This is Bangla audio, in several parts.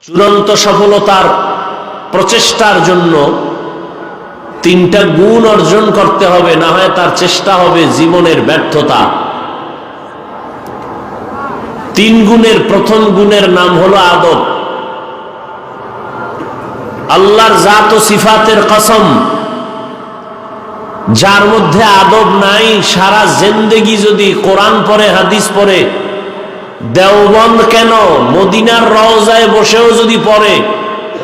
চূড়ান্ত সফলতার প্রচেষ্টার জন্য তিনটা গুণ অর্জন করতে হবে, না হয় তার চেষ্টা হবে জীবনের ব্যর্থতা। তিন গুণের প্রথম গুণের নাম হলো আদব। আল্লাহর জাত ও সিফাতের কসম, যার মধ্যে আদব নাই, সারা জিন্দেগি যদি কোরআন পড়ে হাদিস পড়ে, দেওবন্দ কেন মদিনার রওজায় বসেও যদি পড়ে,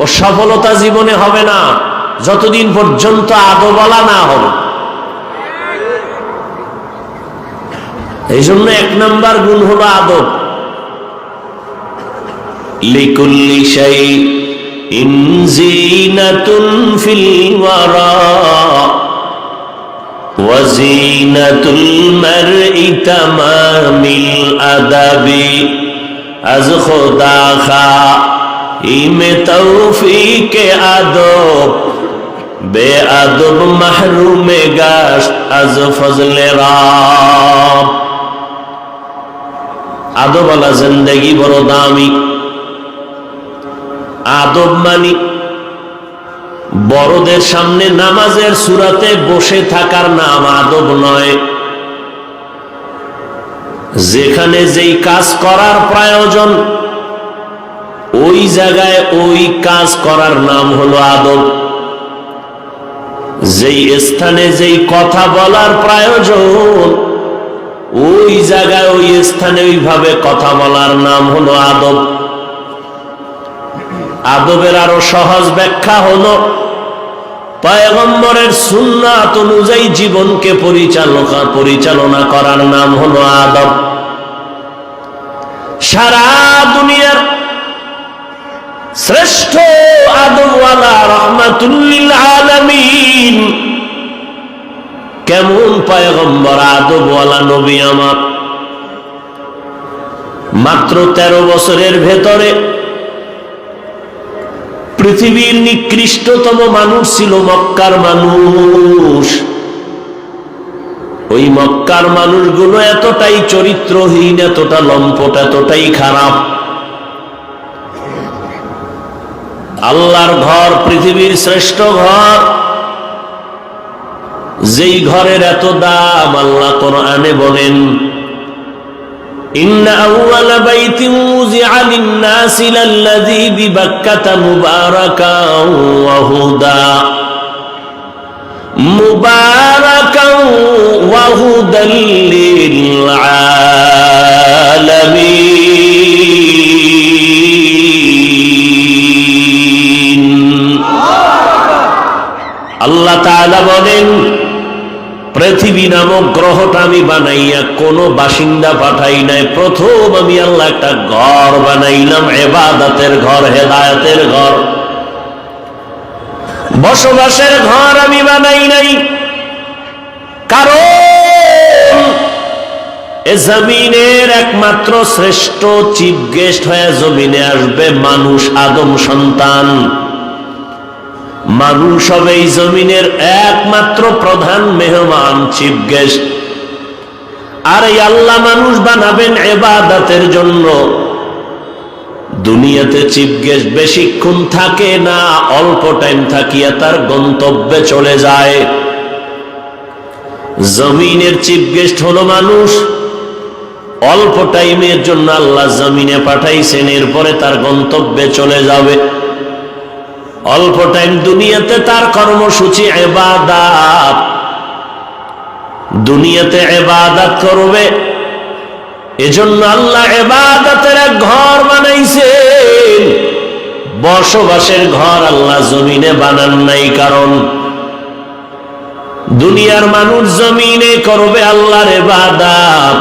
ও সফলতা জীবনে হবে না যতদিন পর্যন্ত আদবওয়ালা না হবে। এই জন্য এক নাম্বার গুণ হলো আদব। লিকুল্লি শাইইন যিনাতুন ফিল ওয়ারা ওয়া যিনাতুল মারই তামামিল আদাবি আজ খোদা খা ইমে তৌফিকে আদব বে আদব মাহরুমে গাশত আজ ফজলে রাব। আদবওয়ালা জিন্দেগি বড় দামি। আদব মানি বড়দের সামনে নামাজের সূরাতে বসে থাকার নাম আদব নয়। যেখানে যেই কাজ করার প্রয়োজন ওই জায়গায় ওই কাজ করার নাম হলো আদব। যেই স্থানে যেই কথা বলার প্রয়োজন ওই জায়গায় ওই স্থানে ওইভাবে কথা বলার নাম হলো আদব। আদবের আরো সহজ ব্যাখ্যা হলো পয়গম্বরের সুন্নাত অনুযায়ী জীবনকে পরিচালনা করার নাম হলো আদব। সারা দুনিয়ার শ্রেষ্ঠ আদবওয়ালা রাহমাতুল লিল আলামিন কেমন পয়গম্বর, আদবওয়ালা নবী আমার। মাত্র 13 বছরের ভেতরে পৃথিবীর নিকৃষ্টতম মানুষ ছিল মক্কার মানুষ। ওই মক্কার মানুষগুলো এতটাই চরিত্রহীন, এতটা লম্পট, এতটাই খারাপ। আল্লাহর ঘর পৃথিবীর শ্রেষ্ঠ ঘর, যেই ঘরের এত দাম আল্লাহ কোরআনে বলেন ইন্না আউওয়ালা বাইতিন উযিআ লিন-নাসি লাল্লাযী বিবাক্কাতা মুবারাকান ওয়া হুদা ওয়া হুদাল লিল আলামিন। আল্লাহ তাআলা বলেন পৃথিবী নামক গ্রহটা আমি বানাইয়া কোনো বাসিন্দা পাঠাই নাই। প্রথম আমি আল্লাহ একটা ঘর বানাইলাম, ইবাদতের ঘর, হেদায়েতের ঘর, বসবাসের ঘর আমি বানাই নাই। কারণ এ জমিনের একমাত্র শ্রেষ্ঠ চিফ গেস্ট হয়ে জমিনে আসবে মানুষ, আদম সন্তান। মানুষ হবে এই জমিনের একমাত্র প্রধান মেহমান, চিফ গেস্ট। আর এই আল্লাহ মানুষ বানাবেন ইবাদতের জন্য। দুনিয়াতে চিফ গেস্ট বেশিক্ষণ থাকে না, অল্প টাইম থাকিয়া তার গন্তব্যে চলে যায়। জমিনের চিফ গেস্ট হলো মানুষ। অল্প টাইমের জন্য আল্লাহ জমিনে পাঠাইছেন, এরপরে তার গন্তব্যে চলে যাবে। অল্প টাইম দুনিয়াতে তার কর্মসূচি ইবাদত, দুনিয়াতে ইবাদত করবে। এজন্য আল্লাহ ইবাদতের এক ঘর বানাইছেন, বসবাসের ঘর আল্লাহ জমিনে বানান নাই। কারণ দুনিয়ার মানুষ জমিনে করবে আল্লাহর ইবাদত,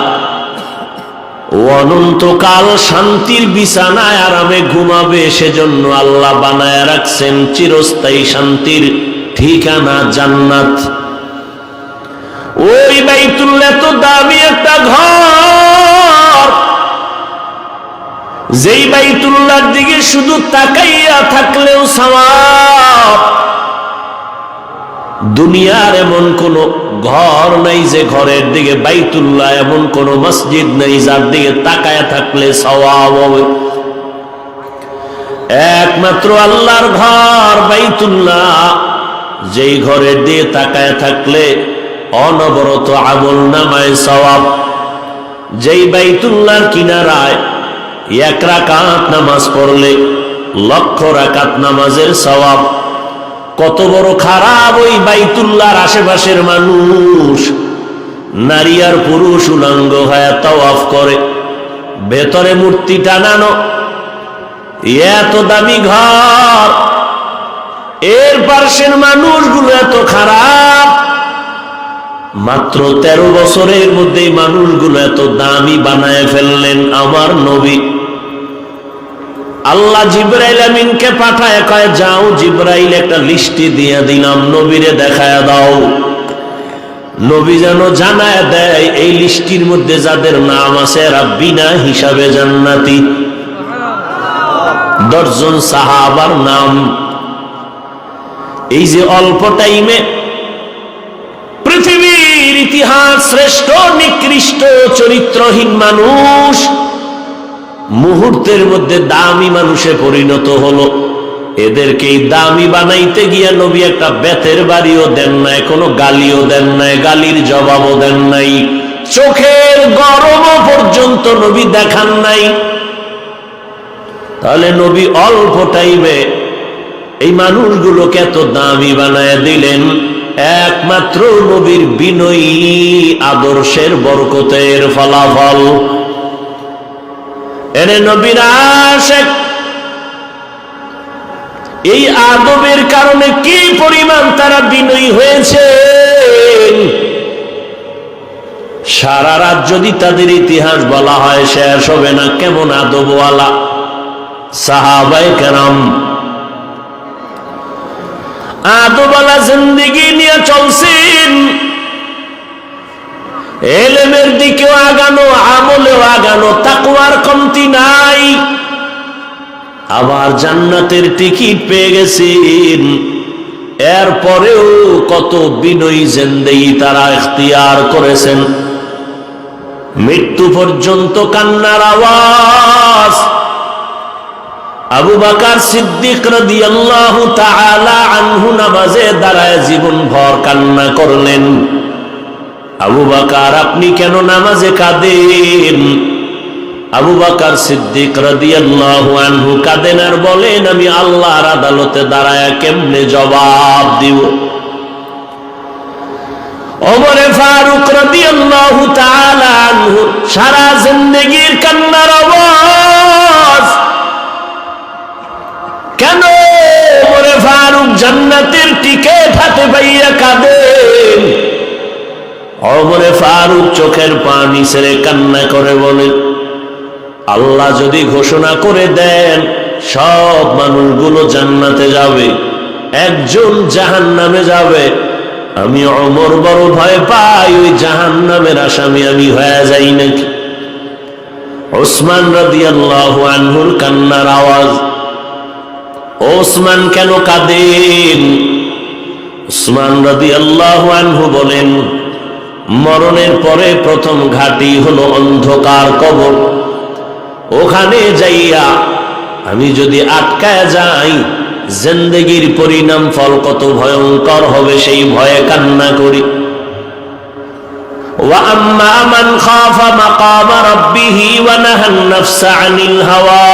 অনন্তকাল শান্তির বিছানায় আরামে ঘুমাবে। সেজন্য আল্লাহ বানায় রাখছেন চিরস্থায়ী শান্তির ঠিকানা জান্নাত। ওই বাইতুল্লাহ তো দামি একটা ঘর, যেই বাইতুল্লাহর দিকে শুধু তাকাইয়া থাকলেও সওয়াব। দুনিয়ার এমন কোন ঘর নাই যে ঘরের দিকে বাইতুল্লাহ, এমন কোন মসজিদ নাই যার দিকে তাকায়া থাকলে সওয়াব হবে। একমাত্র আল্লাহর ঘর বাইতুল্লাহ, যেই ঘরের দিয়ে তাকায় থাকলে অনবরত আমল নামায় সওয়াব, যেই বাইতুল্লাহর কিনারায় এক রাকাত নামাজ পড়লে লক্ষ রাকাত নামাজের সওয়াব। কত বড় খারাপ ওই বাইতুল্লাহর আশেপাশের মানুষ, নারী আর পুরুষ উলঙ্গ হয়ে তাওয়াফ করে, ভেতরে মূর্তি টানানো, এত দামি ঘর, এর পার্শ্বের মানুষগুলো এত খারাপ। মাত্র 13 বছরের মধ্যে মানুষগুলো এত দামি বানায় ফেললেন আমার নবী। আল্লাহ জিবরাইল আমিনকে পাঠায়, কয় যাও জিবরাইল একটা লিস্টি দিয়ে দিলাম, নবীরে দেখায় দাও। নবী যেন জানায় দেয় এই লিস্টির মধ্যে যাদের নাম আছে এরা বিনা হিসাবে জান্নাতি। 10 জন সাহাবার নাম। এই যে অল্প টাইমে পৃথিবীর ইতিহাস শ্রেষ্ঠ নিকৃষ্ট চরিত্রহীন মানুষ মুহূর্তের মধ্যে দামি মানুষে পরিণত হলো। এদেরকে দামি বানাইতে গিয়া নবী একটা বেতের বাড়িও দেন নাই, কোনো গালিও দেন নাই, গালির জবাবও দেন নাই, চোখের গরমও পর্যন্ত নবী দেখান নাই। তাহলে নবী অল্প টাইমে এই মানুষগুলোকে এত দামি বানায় দিলেন একমাত্র নবীর বিনয়ী আদর্শের বরকতের ফলাফল। এনে নবীর আশিক এই আদবের কারণে কি পরিমাণ তারা বিনয়ী হয়েছে। সারা রাত যদি তাদের ইতিহাস বলা হয় শেষ হবে না, কেমন আদবওয়ালা সাহাবায়ে কেরাম আদবওয়ালা জিন্দেগি নিয়ে চলছেন। এলেমের দিকেও আগানো, আমলেও আগানো, তাকওয়ার কমতি নাই। আবার জান্নাতের টিকিট পেয়ে গেছেন। এরপরেও কত বিনয়ী জিন্দেগি তারা ইখতিয়ার করেছেন। মৃত্যু পর্যন্ত কান্নার আওয়াজ। আবু বকর সিদ্দিক রাদিয়াল্লাহু তাআলা আনহু নামাজে দাঁড়ায় জীবন ভর কান্না করলেন। আবু বকর আপনি কেন নামাজে কাঁদেন? আবু বকর সিদ্দিক রাদিয়াল্লাহু আনহু কাঁদেন আর বলেন আমি আল্লাহর আদালতে দাঁড়ায় কেমনে জবাব দিব। ওমর ফারুক রাদিয়াল্লাহু তাআলা আনহু সারা জিন্দেগীর কান্নার আওয়াজ। কেন ওমর ফারুক জান্নাতের টিকিট হাতে পাইয়া কাঁদেন? ওমর ফারুক চোখের পানি ছেড়ে কান্না করে বলেন আল্লাহ যদি ঘোষণা করে দেন সব মানুষগুলো জান্নাতে যাবে, একজন জাহান্নামে যাবে, আমি ওমর বড় ভয় পাই ওই জাহান্নামের আসামি আমি হয়ে যাই নাকি। ওসমান রাদিয়াল্লাহু আনহুর কান্নার আওয়াজ। ওসমান কেন কাঁদেন? ওসমান রাদিয়াল্লাহু আনহু বলেন মরণের পরে প্রথম ঘাটি হলো অন্ধকার কবর। ওখানে যাইয়া আমি যদি আটকায় যাই জিন্দেগীর পরিণাম ফল কত ভয়ঙ্কর হবে সেই ভয়ে কান্না করি। ওয়া আম্মা মান খাফা মাকাম রাব্বিহি ওয়া নাহান নাফসা আনিল হাওয়া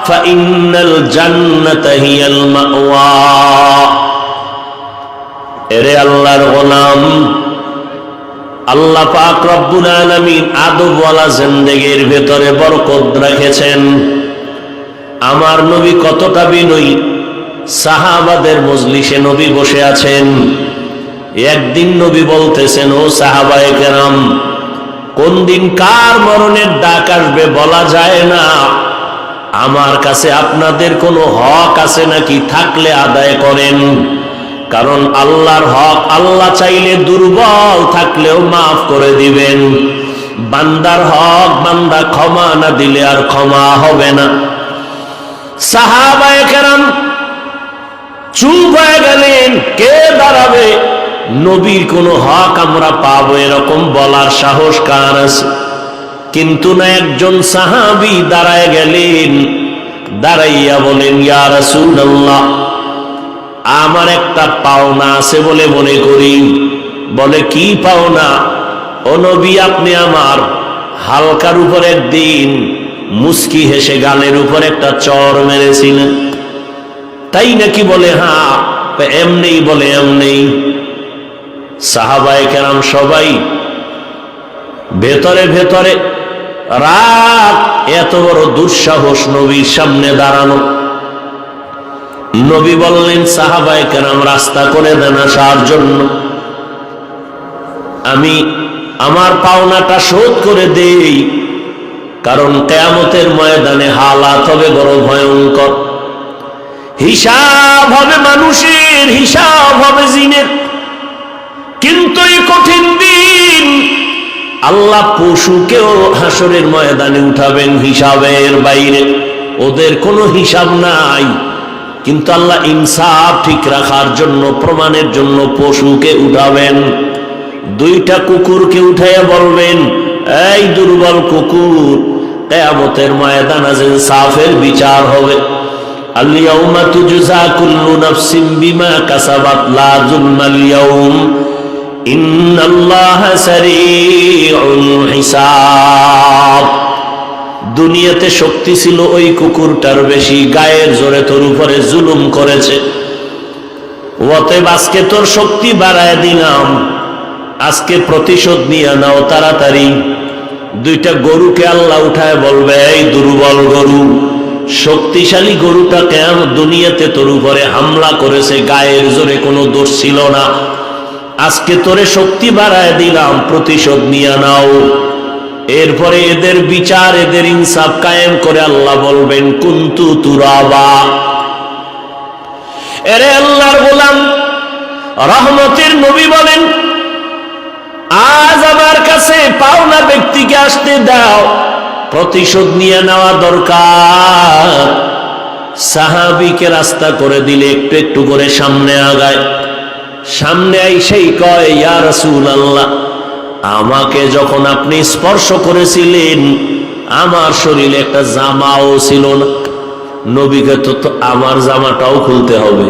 ফাইন্নাল জান্নাতা হিয়াল মাওয়া। এরে আল্লাহর গোলাম, আল্লাহ পাক রব্বুল আলামিন আদবওয়ালা জিন্দেগীর ভেতরে বরকত রেখেছেন। আমার নবী কতটা বিনয়ী। সাহাবাদের মজলিসে নবী বসে আছেন। একদিন নবী বলতেছেন ও সাহাবায়ে কেরাম, কোন দিন কার মরণের ডাক আসবে বলা যায় না। আমার কাছে আপনাদের কোনো হক আছে নাকি? থাকলে আদায় করেন, কারণ আল্লাহর হক আল্লাহ চাইলে দুর্বল থাকলেও মাফ করে দিবেন। বান্দার হক বান্দা ক্ষমা না দিলে আর ক্ষমা হবে না। সাহাবায়ে কেরাম চুপ হয়ে গেলেন। কে দাঁড়াবে? নবীর কোনো হক আমরা পাবো এরকম বলার সাহস কার আছে? কিন্তু না, একজন সাহাবী দাঁড়ায় গেলেন। দাঁড়াইয়া বলেন, ইয়া রাসূলুল্লাহ, আমার একটা পাওনা আছে বলে মনে করি। বলে, কি পাওনা? ও নবী, আপনি আমার হালকার উপর একদিন মুস্কি হেসে গালের উপর একটা চর মেরেছিলেন, তাই নাকি? বলে, হ্যাঁ। এমনি? বলে, এমনি। সাহাবায়ে কেরাম সবাই ভেতরে ভেতরে রাগ, এত বড় দুঃসাহস নবীর সামনে দাঁড়ানো। নবী বললেন, সাহাবায়ে কেরাম রাস্তা করে দেন আসার জন্য, আমি আমার পাওনাটা শোধ করে দেই, কারণ কিয়ামতের ময়দানে হালাত হবে বড় ভয়ঙ্কর। হিসাব হবে মানুষের, হিসাব হবে জিনের। কিন্তু এই কঠিন দিন আল্লাহ পশুকেও হাসরের ময়দানে উঠাবেন হিসাবের বাইরে, ওদের কোনো হিসাব নাই। কিন্তু আল্লাহ ইনসাফ ঠিক রাখার জন্য, প্রমাণের জন্য পশুকে উঠাবেন। দুইটা কুকুরকে উঠাইয়া বলবেন, এই দুর্বল কুকুর, কিয়ামতের ময়দানে ইনসাফের বিচার হবে। আল-ইয়াউমা তুজজা কুল্লু নাফসিন বিমা কাসাবাত লা যুলমাল ইয়াউম ইন্নাল্লাহা সারিউল হিসাব। দুনিয়াতে শক্তি ছিল ওই কুকুরটার বেশি, গায়ের জোরে তোর উপরে জুলুম করেছে, অতএব আজকে তোর শক্তি বাড়ায় দিলাম, আজকে প্রতিশোধ নিয়ে নাও তাড়াতাড়ি। দুইটা গরুকে আল্লাহ উঠায় বলবে, এই দুর্বল গরু, শক্তিশালী গরুটা কেন দুনিয়াতে তোর উপরে হামলা করেছে, গায়ের জোরে কোনো দোষ ছিল না, আজকে তোরে শক্তি বাড়ায় দিলাম, প্রতিশোধ নিয়ে নাও। এরপরে এদের বিচার, এদের ইনসাফ কায়েম করে আল্লাহ বলবেন, কুনতু তুরাবা। এরে আল্লাহর গোলাম, রহমতের নবী বলেন, আজ আমার কাছে পাওনা ব্যক্তিকে আসতে দাও, প্রতিশোধ নিয়ে নেওয়া দরকার। সাহাবীকে রাস্তা করে দিলে একটু একটু করে সামনে আগায়। সামনে আইসেই কয়, ইয়া রাসূলুল্লাহ, আমাকে যখন আপনি স্পর্শ করেছিলেন আমার শরীরে একটা জামাও ছিল না। নবীকে তো আমার জামাটাও খুলতে হবে।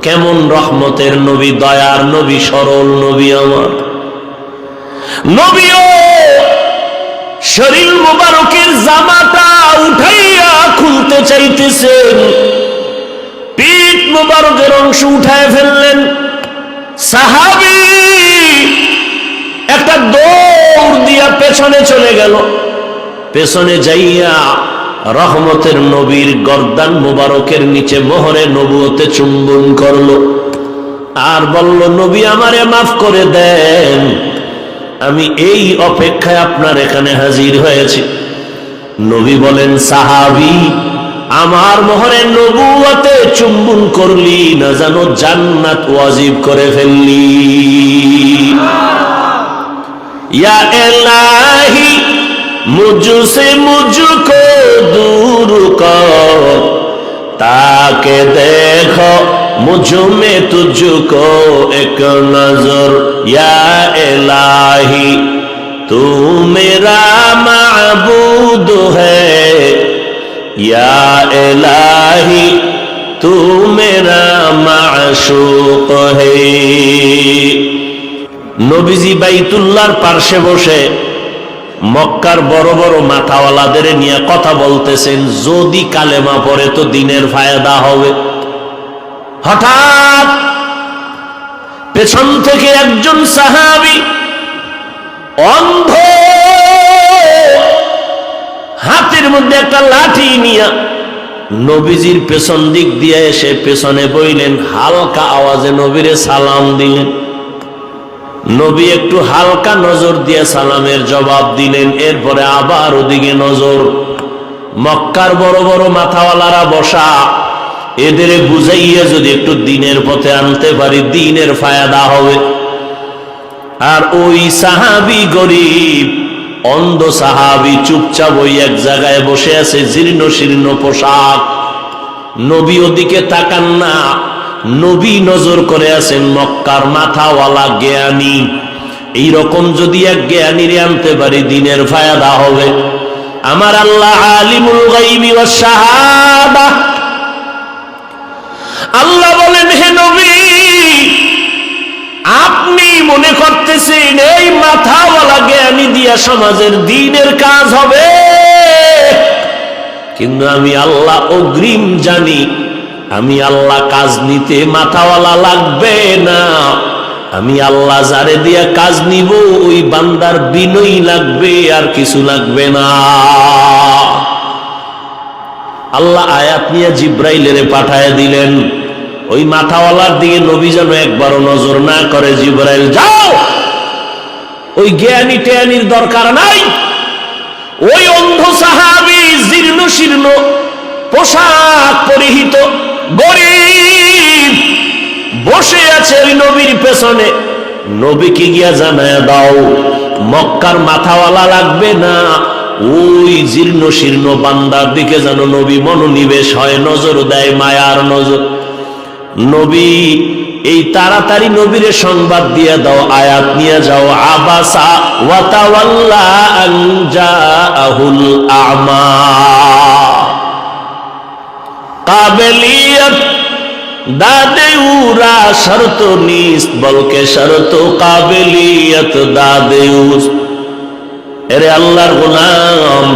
কেমন রহমতের নবী, দয়ার নবী, সরল নবী আমার। নবীও শরীর মুবারকের জামাটা উঠাইয়া খুলতে চাইতেছেন, পিঠ মুবারকের অংশ উঠায় ফেললেন। সাহাবী একটা দৌড় দিয়া পেছনে চলে গেল, পেছনে যাইয়া রহমতের নবীর গর্দান মুবারকের নিচে মোহরে নবুয়তে চুম্বন করলো আর বলল, নবী আমারে মাফ করে দেন, আমি এই অপেক্ষায় আপনার এখানে হাজির হয়েছি। নবী বলেন, সাহাবী, আমার মোহরে নবুয়তে চুম্বন করলি না জানো জান্নাত ওয়াজিব করে ফেললি। या इलाही मुझसे मुझको दूर करो ताकि देखो मुझ में तुझको एक नजर। या इलाही तू मेरा माबूद है, या इलाही तू मेरा माशूक है। নবীজি বাইতুল্লাহর পার্শ্বে বসে মক্কার বড় বড় মাথাওয়ালাদের নিয়ে কথা বলতেছেন, যদি কালেমা পড়ে তো দিনের ফায়দা হবে। হঠাৎ পেছন থেকে একজন সাহাবী অন্ধ, হাতের মধ্যে একটা লাঠি নিয়ে নবীজির পেছন দিক দিয়ে এসে পেছনে বইলেন, হালকা আওয়াজে নবীরে সালাম দিলেন। নবী একটু হালকা নজর দিয়ে সালামের জবাব দিলেন, এরপরে আবার ওদিকে নজর। মক্কার বড় বড় মাথাওয়ালারা বসা, এদের বুঝাইয়া যদি একটু দিনের পথে আনতে পারি দিনের ফায়দা হবে। আর ওই সাহাবী গরিব অন্ধ সাহাবী চুপচাপ ওই এক জায়গায় বসে আছে, জীর্ণ শীর্ণ পোশাক। নবী ওদিকে তাকান না, নবী নজর করে আছেন মক্কার মাথাওয়ালা জ্ঞানী। এইরকম যদি এক জ্ঞানীরে আনতে পারি দিনের ফায়দা হবে। আমার আল্লাহ আলিমুল গায়বি ওয়াস শাহাদা। আল্লাহ বলেন, হে নবী, আপনি মনে করতেছেন এই মাথাওয়ালা জ্ঞানী দিয়া সমাজের দ্বীনের কাজ হবে, কিন্তু আমি আল্লাহ অগ্রিম জানি, আমি আল্লাহ কাজ নিতে মাথাওয়ালা লাগবে না। আমি আল্লাহ যারে দিয়া কাজ নিব ওই বান্দার বিনয় লাগবে, আর কিছু লাগবে না। আল্লাহ আয়াত নিয়ে জিব্রাইলের পাঠায় দিলেন, ওই মাথাওয়ালার দিকে নবী যেন একবারও নজর না করে। জিব্রাইল, যাও, ওই জ্ঞানী টেয়ানির দরকার নাই। ওই অন্ধ সাহাবী জীর্ণ শীর্ণ পোশাক পরিহিত গরীব বসে আছে ওই নবীর পেছনে, নবীকে গিয়া জানায় দাও মক্কার মাথাওয়ালা লাগবে না, ওই জীর্ণ শীর্ণ বান্দার দিকে যেন নবী মনোনিবেশ হয়, নজর দেয়, মায়ার নজর। নবী, এই তাড়াতাড়ি নবীরে সংবাদ দিয়ে দাও, আয়াত নিয়ে যাও। আবাসা ওয়া তাওয়াল্লা আন জাআহুল আ'মা। কাবিলিয়ত দাদে উরা শর্ত নিস্ত বলকে শর্ত কাবিলিয়ত দাদে উস। এরে আল্লাহর গোলাম,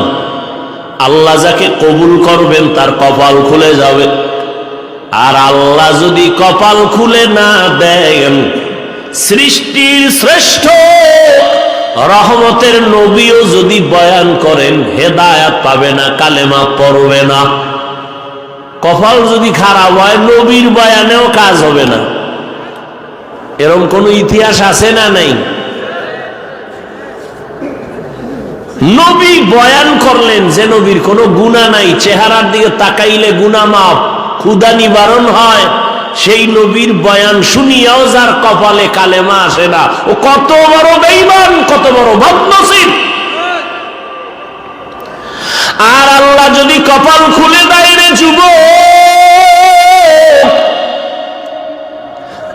আল্লাহ যাকে কবুল করবেন তার কপাল খুলে যাবে, আর আল্লাহ যদি কপাল খুলে না দেন, সৃষ্টির শ্রেষ্ঠ রহমতের নবীও যদি বয়ান করেন হেদায়াত পাবে না, কালেমা পড়বে না। কপাল যদি খারাপ হয় নবীর বয়ানেও কাজ হবে না। এরকম কোন ইতিহাস আছে না নাই? নবী বয়ান করলেন যে নবীর কোনো গুনাহ নাই, চেহারার দিকে তাকাইলে গুনাহ মাফ, ক্ষুধা নিবারণ হয়, সেই নবীর বয়ান শুনিয়াও যার কপালে কালেমা আসে না, ও কত বড় বেঈমান, কত বড় বদনসিব। আর আল্লাহ যদি কপাল খুলে দেয় রে যুবক,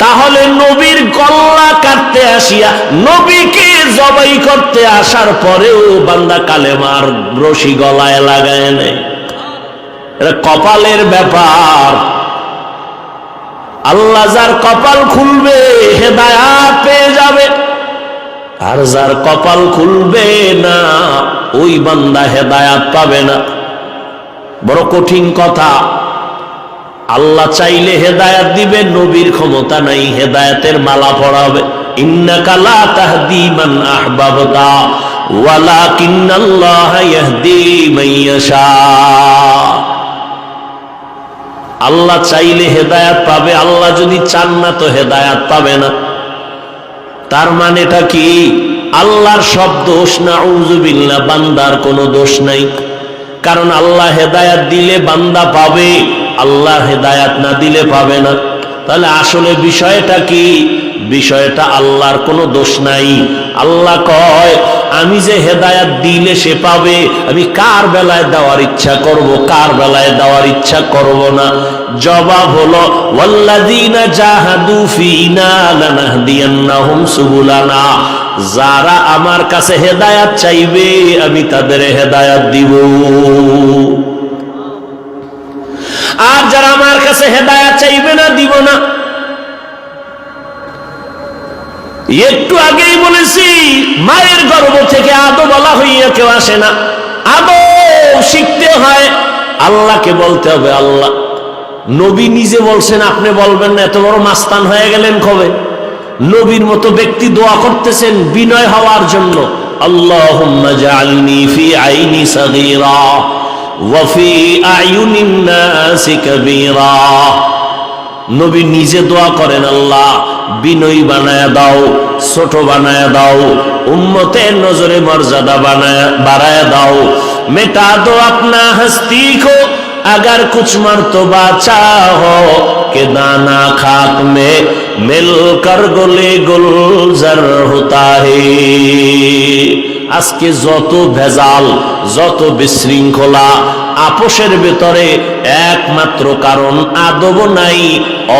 তাহলে নবীর গলা কাটতে আসিয়া, নবীকে জবাই করতে আসার পরেও বান্দা কালেমার রশি গলায় লাগায় নেয়। এটা কপালের ব্যাপার। আল্লাহ যার কপাল খুলবে হেদায়াত পেয়ে যাবে, আর যার কপাল খুলবে না ওই বান্দা হেদায়াত পাবে না। বড় কঠিন কথা। আল্লাহ চাইলে হেদায়াত দিবে, নবীর ক্ষমতা নাই, হেদায়াতের মালা পড়াবে। ইন্নাকা লা তাহদি মান আহবাবতা ওয়ালাকিন্নাল্লাহা ইয়াহদি মান ইয়াশা। আল্লাহ চাইলে হেদায়াত পাবে, আল্লাহ যদি চান না তো হেদায়াত পাবে না। তার মানেটা কি? আল্লাহর সব দোষ, নাউযুবিল্লাহ, বান্দার কোনো দোষ নাই। কারণ আল্লাহ হেদায়াত দিলে বান্দা পাবে, আল্লাহ হেদায়াত না দিলে পাবে না। তাহলে আসলে বিষয়টা কি? বিষয়টা আল্লাহর কোনো দোষ নাই। আল্লাহ কয়, আমি যে হেদায়াত দিলে সে পাবে, আমি কার বেলায় দেওয়ার ইচ্ছা করব, কার বেলায় দেওয়ার ইচ্ছা করব না। জবাব হলো, ওয়াল্লাযীনা জাহাদু ফীনা লানাহদিয়ান্নাহুম সুবুলানা। যারা আমার কাছে হেদায়াত চাইবে আমি তাদের হেদায়াত দিব, আর যারা আমার কাছে হেদায়াত চাইবে না, দিব না। একটু আগেই বলেছি, মায়ের গর্ভ থেকে আদম বলা হইয়া কেউ আসে না, আদম শিখতে হয়, আল্লাহকে বলতে হবে। আল্লাহ, নবী নিজে বলছেন, আপনি বলবেন না? এত বড় মাস্তান হয়ে গেলেন কবে? নবীর মতো ব্যক্তি দোয়া করতেছেন বিনয় হওয়ার জন্য। আল্লাহুম্মা জাআলনি ফি আইনি সাগীরা ওয়া ফি আয়ুনিন নাসি কাবীরা। নবী নিজে দোয়া করেন, আল্লাহ বিনয়ী বানায়া দাও, ছোট বানায়া দাও, উম্মতের নজরে মর্যাদা বাড়ায়া দাও। মেটা দো আপনা হস্তি কো अगर कुछ मर्तबा चाहो के दाना खाक में मिलकर गुले गुलजार होता है। আজকে যত ভেজাল, যত বিশৃঙ্খলা, আপোষের ভেতরে একমাত্র কারণ আদব নাই,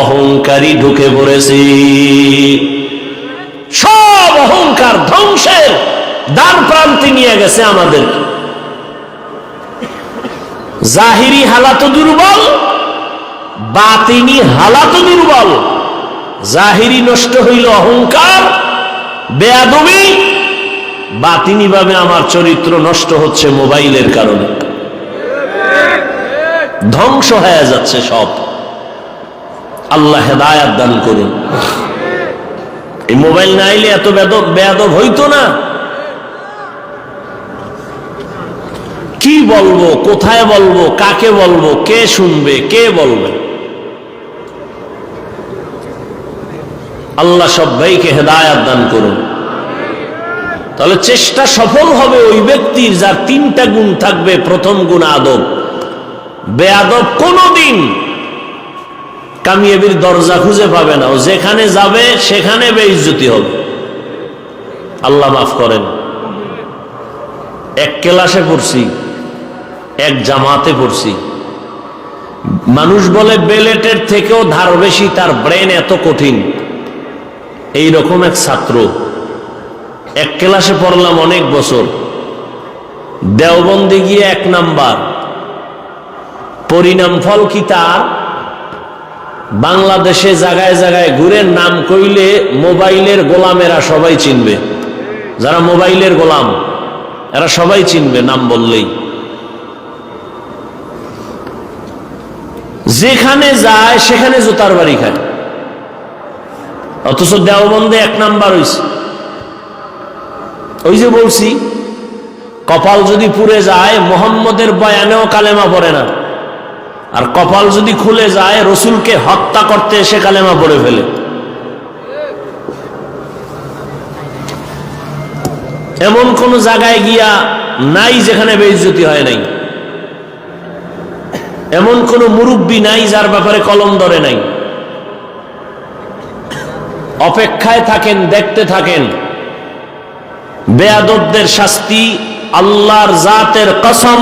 অহংকারী ঢুকে পড়েছে। সব অহংকার ধ্বংসের দ্বার প্রান্তে নিয়ে গেছে আমাদের। জাহিরি হালাত দুর্বল, বাতিনি হালাত দুর্বল। জাহিরি নষ্ট হইল অহংকার, বেয়াদবি, বাতিনি ভাবে আমার চরিত্র নষ্ট হচ্ছে মোবাইলের কারণে, ধ্বংস হয়ে যাচ্ছে সব। আল্লাহ হেদায়াত দান করুন। এই মোবাইল না আইলে এত বেয়াদব হইতো না। কি বলবো, কোথায় বলবো, কাকে বলবো, কে শুনবে, কে বলবে? আল্লাহ সবাইকে হেদায়াত দান করুন। তাহলে চেষ্টা সফল হবে ওই ব্যক্তির যার তিনটা গুণ থাকবে। প্রথম গুণ আদব। বেয়াদব কোনদিন কামিয়াবির দরজা খুঁজে পাবে না, ও যেখানে যাবে সেখানে বেইজ্জতি হবে। আল্লাহ মাফ করেন। এক ক্লাসে পড়ছি, এক জামাতে পড়ছি, মানুষ বলে বেলেটের থেকেও ধার বেশি, তার ব্রেন এত কঠিন। এইরকম এক ছাত্র, এক ক্লাসে পড়লাম অনেক বছর, দেওবন্দে গিয়ে 1 নাম্বার। পরিণাম ফল কি তার? বাংলাদেশে জায়গায় জায়গায় ঘুরে নাম কইলে মোবাইলের গোলামেরা সবাই চিনবে। যারা মোবাইলের গোলাম এরা সবাই চিনবে নাম বললেই। যেখানে যায় সেখানে জুতার বাড়ি খায়, অথচ দেওবন্দে 1 নাম্বার হইছে। ওই যে বলছি, কপাল যদি পুড়ে যায় মোহাম্মদের বয়ানেও কালেমা পড়ে না, আর কপাল যদি খুলে যায় রসুলকে হত্যা করতে এসে কালেমা পড়ে ফেলে। এমন কোন জায়গায় গিয়া নাই যেখানে বেইজ্জতি হয় নাই, এমন কোন মুরব্বী নাই যার ব্যাপারে কলম ধরে নাই। অপেক্ষায় থাকেন, দেখতে থাকেন। বেয়াদবদের শাস্তি আল্লাহর জাতের কসম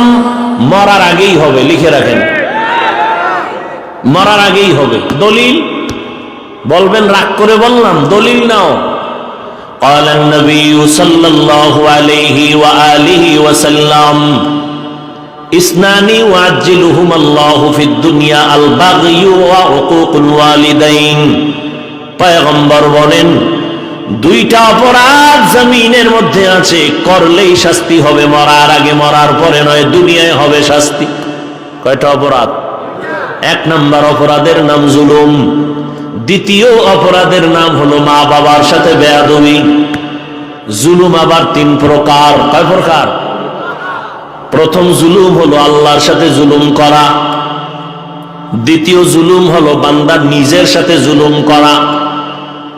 মরার আগেই হবে, লিখে রাখেন, মরার আগেই হবে। দলিল বলবেন, রাগ করে বললাম, দলিল নাও। قال النبي صلى الله عليه وآله وسلم اثنان يعجلهما الله في الدنيا البغي وعقوق الوالدين। পয়গম্বর বলেন, 2টা অপরাধ জমিনের মধ্যে আছে, করলেই শাস্তি হবে মরার আগে, মরার পরে নয়, দুনিয়ায় হবে শাস্তি। কয়টা অপরাধ? 1 নাম্বার অপরাধের নাম জুলুম। দ্বিতীয় অপরাধের নাম হলো মা বাবার সাথে বেয়াদবি। জুলুম আবার 3 প্রকার। কয় প্রকার? প্রথম জুলুম হলো আল্লাহর সাথে জুলুম করা। দ্বিতীয় জুলুম হলো বান্দার নিজের সাথে জুলুম করা।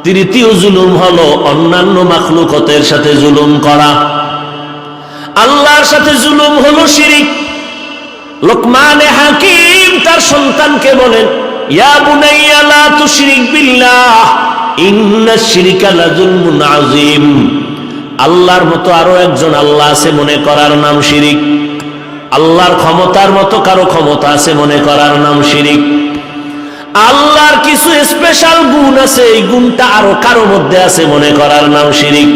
তৃতীয় জুলুম হলো অন্যান্য মাখলুকতের সাথে জুলুম করা। আল্লাহর সাথে জুলুম হলো শিরিক। লোকমান হাকিম তার সন্তানকে বলেন, ইয়া বুনাইয়া লা তুশরিক বিল্লাহ ইন্নাশ শিরকা লাযুলমুন আযীম। আল্লাহর মতো আরো একজন আল্লাহ আছে মনে করার নাম শিরিক। আল্লাহর ক্ষমতার মতো কারো ক্ষমতা আছে মনে করার নাম শিরিক। আল্লাহর কিছু স্পেশাল গুণ আছে, এই গুণটা আরো কারো মধ্যে আছে মনে করার নাম শিরিক।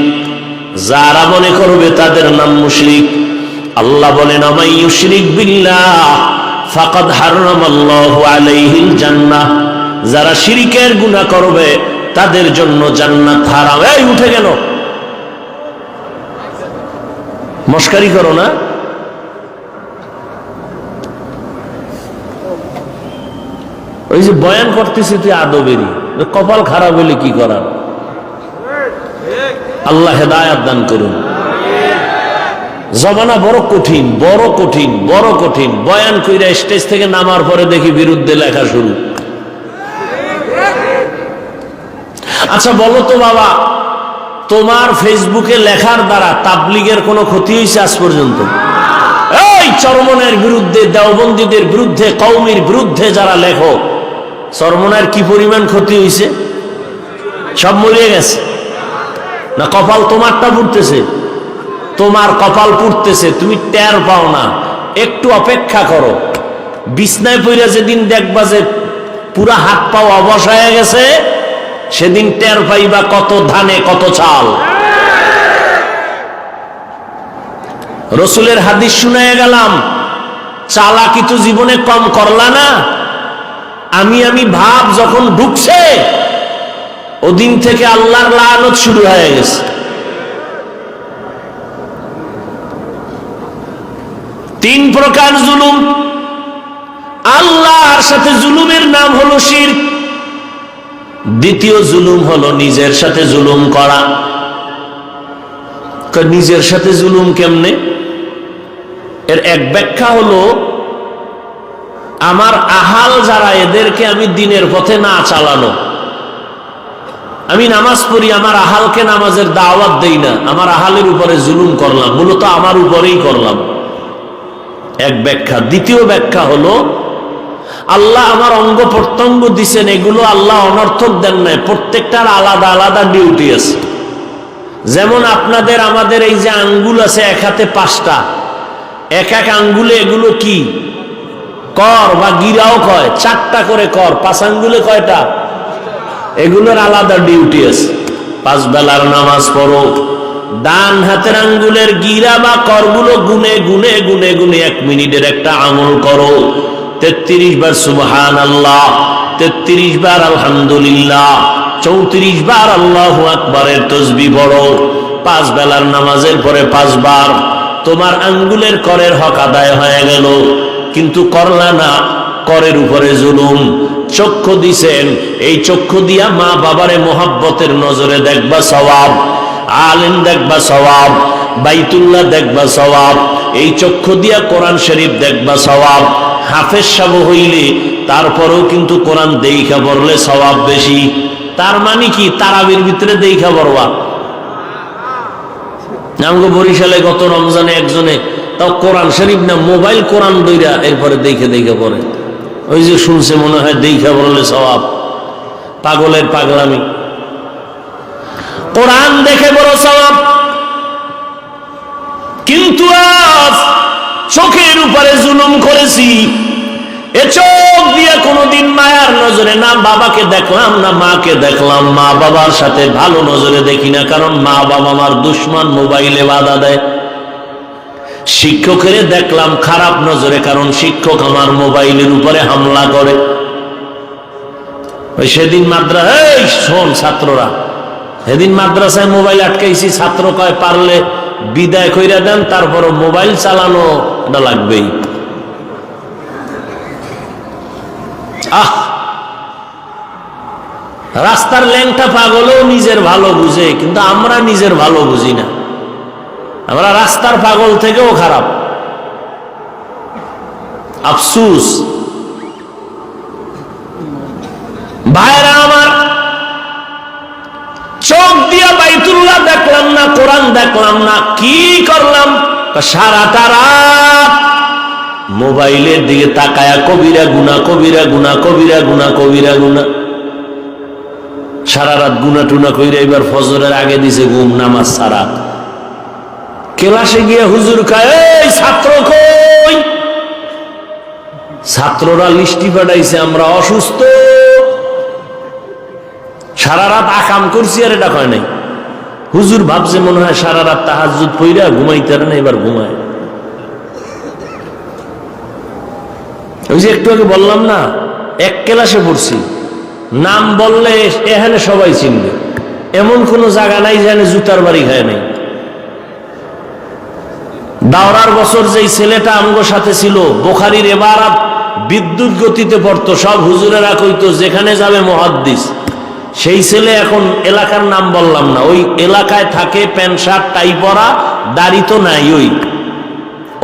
যারা মনে করবে তাদের নাম মুশরিক। আল্লাহ বলেন, আমাই ইউশরিক বিল্লাহ ফাকাদ হারামাল্লাহু আলাইহিল জান্নাহ। যারা শিরকের গুনাহ করবে তাদের জন্য জান্নাত হারাম। এই উঠে গেল, মস্কারি করো না। ওই যে বয়ান করতেছি তুই আদবেরই, কপাল খারাপ হলে কি করার। আল্লাহ হেদায়াত দান করুন। জমানা বড় কঠিন, বড় কঠিন, বড় কঠিন। বয়ান কইরা স্টেজ থেকে নামার পরে দেখি বিরুদ্ধে লেখা শুরু। আচ্ছা বলো তো বাবা, তোমার ফেসবুকে লেখার দ্বারা তাবলীগের কোনো ক্ষতি হয়েছে আজ পর্যন্ত? এই চরমনের বিরুদ্ধে, দেওবন্দীদের বিরুদ্ধে, কওমির বিরুদ্ধে যারা লেখো, চরমনের কি পরিমাণ ক্ষতি হয়েছে? সব মরিয়ে গেছে না? কপাল তোমারটা পুড়তেছে, তোমার কপাল পুড়তেছে, তুমি টের পাও না। একটু অপেক্ষা করো, বিছনায় পইরা যেদিন দেখবা যে পুরা হাত পাও অবশ হয়ে গেছে, সেদিন টের পাইবা কত ধানে কত চাল। রসুলের হাদিস শুনাইয়া গেলাম, চালাকি তো জীবনে কম করলা না। আমি ভাব যখন ঢুকছে ওদিন থেকে আল্লাহর লানত শুরু হয়ে গেছে। তিন প্রকার জুলুম। আল্লাহর সাথে জুলুমের নাম হলো শিরক। দ্বিতীয় জুলুম হলো নিজের সাথে জুলুম করা। নিজের সাথে জুলুম কেমনে? এর এক ব্যাখ্যা হলো আমার আহাল যারা, এদেরকে আমি দিনের পথে না চালানো। আমি নামাজ পড়ি, আমার আহালকে নামাজের দাওয়াত দেই না, আমার আহালের উপরে জুলুম করলাম, মূলত আমার উপরেই করলাম, এক ব্যাখ্যা। দ্বিতীয় ব্যাখ্যা হলো আল্লাহ আমার অঙ্গ প্রত্যঙ্গ দিছেন, এগুলো আল্লাহ অনর্থক দেন নাই, প্রত্যেকটার আলাদা আলাদা ডিউটি আছে। যেমন আপনাদের আমাদের এই যে আঙ্গুল আছে, এক হাতে 5টা, এক এক আঙ্গুলে এগুলো কি কর বা গিরাও কয়, 4টা করে কর, 5 আঙ্গুলে কয়টা? এগুলোর আলাদা ডিউটি আছে। 5 বেলার নামাজ পড়ো, ডান হাতের আঙ্গুলের গিরা বা করগুলো গুনে গুনে গুনে গুনে 1 মিনিটের একটা আমল করো। 33 বার সুবহানাল্লাহ, 33 বার আলহামদুলিল্লাহ, 34 বার আল্লাহু আকবারের তাসবিহ পড়ো। 5 বেলার নামাজের পরে 5 বার তোমার আঙ্গুলের করের হক আদায় হয়ে গেল। কিন্তু করলা না, করের উপরে জুলুম। চক্ষু দিছেন, এই চক্ষু দিয়া মা বাবারে মোহাব্বতের নজরে দেখবা সওয়াব, আলেম দেখবা সওয়াব, বাইতুল্লাহ দেখবা সওয়াব, এই চক্ষু দিয়া কোরআন শরীফ দেখবা সওয়াব। হাফেজ সাহেব হইলে তারপরেও কিন্তু কোরআন দেইখা পড়লে সওয়াব বেশি। তার মানে কি? তারাবির ভিতরে দেইখা পড়বা। আমগো বরিশালে গত রমজানে একজনে তাও কোরআন শরীফ না, মোবাইল কোরআন দইরা এরপরে দেখে দেখে পড়ে। ওই যে শুনছে মনে হয় দেইখা পড়লে সওয়াব। পাগলের পাগলামি। কোরআন দেখে বড় সওয়াব। কিন্তু আজ চোখের উপরে জুলুম করেছি। এ চোখ দিয়ে কোনোদিন মায়ার নজরে না বাবাকে দেখলাম না মাকে দেখলাম, মা বাবার সাথে ভালো নজরে দেখি না, কারণ মা বাবা আমার দুশমন, মোবাইলে বাধা দেয়। শিক্ষকের দেখলাম খারাপ নজরে, কারণ শিক্ষক আমার মোবাইলের উপরে হামলা করে। ওই সেদিন এই শোন ছাত্ররা, সেদিন মাদ্রাসায় মোবাইল আটকাইছি, ছাত্র কয় পারলে বিদায় কইরা দেন, তারপর মোবাইল চালানো এটা লাগবেই। রাস্তার ল্যাংটা পাগলও নিজের ভালো বুঝে, কিন্তু আমরা নিজের ভালো বুঝি না। আমরা রাস্তার পাগল থেকেও খারাপ। আফসুস। ভাইরা আমার, চোখ দিয়া বাইতুল্লাহ দেখলাম না, কোরআন দেখলাম না, কি করলাম? সারাটা রাত মোবাইলের দিকে তাকায়া কবিরা গুনা, কবিরা গুনা, কবিরা গুনা, কবিরা গুনা। সারা রাত গুনা টুনা কইরা এবার ফজরের আগে দিছে ঘুম, নামাজ ছাড়া। ক্লাসে গিয়ে হুজুর খায়, এই ছাত্র কই? ছাত্ররা লিস্টি পাঠাইছে, আমরা অসুস্থ, সারা রাত আকাম করছি আর এটা কয় নাই। হুজুর ভাবছে মনে হয় সারা রাত তাহাজ্জুদ পইরা ঘুমাইতে না, এবার ঘুমায়। ওই যে একটু আগে বললাম না, এক ক্লাসে পড়ছি, নাম বললে এখানে সবাই চিনবে, এমন কোন জায়গা নাই যেখানে জুতার বাড়ি খায় নাই। দাওরার বছর যেই ছেলেটা আমগো সাথে ছিল, বুখারীর ইবারাত বিদ্যুৎ গতিতে পড়তো, সব হুজুরেরা কইতো যেখানে যাবে মুহাদ্দিস। সেই ছেলে এখন এলাকার নাম বললাম না, ওই এলাকায় থাকে, প্যান্ট শার্ট টাই পরা, দাড়ি তো নাই।